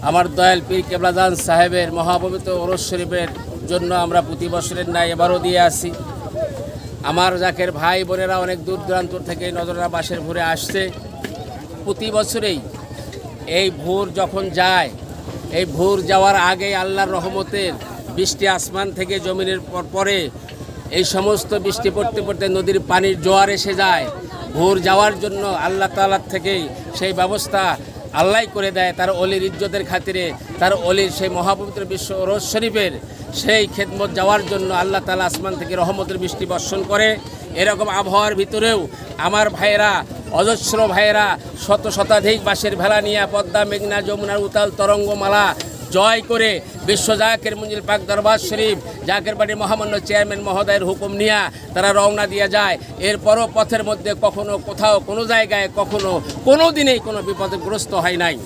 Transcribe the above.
আমার দয়াল পীর কেবলাজান সাহেবের মহাপবিত্র ওরস শরীফের জন্য আমরা প্রতি বছরের ন্যায় এবারও দিয়ে আসি। আমার জাকের ভাই বোনেরা অনেক দূর দূরান্ত থেকে নজরা বাসের ভোরে আসছে। প্রতি বছরেই এই ভোর যখন যায়, এই ভোর যাওয়ার আগে আল্লাহর রহমতের বৃষ্টি আসমান থেকে জমিনের পরে এই সমস্ত বৃষ্টি পড়তে পড়তে নদীর পানির জোয়ার এসে যায়। ভোর যাওয়ার জন্য আল্লাহ তাআলার থেকেই সেই ব্যবস্থা আল্লাহ করে দেয় তার অলির ইজ্জতের খাতিরে, তার অলির সেই মহাপবিত্র বিশ্ব ওরস শরীফের সেই খেদমত যাওয়ার জন্য আল্লাহ তাআলা আসমান থেকে রহমতের বৃষ্টি বর্ষণ করে। এরকম আবহাওয়ার ভিতরেও আমার ভাইয়েরা, অজস্র ভাইয়েরা শতাধিক বাঁশের ভেলা নিয়ে পদ্মা, মেঘনা, যমুনার উতাল তরঙ্গমালা জয় করে বিশ্ব জাকের মঞ্জিল পাক দরবার শরীফ জাকের বাড়ির মহামান্য চেয়ারম্যান মহোদয়ের হুকুম নিয়ে তারা রওনা দিয়ে যায়। এরপরও পথের মধ্যে কখনো কোথাও কোনো জায়গায় কখনো কোনো দিনেই কোনো বিপদগ্রস্ত হয় নাই।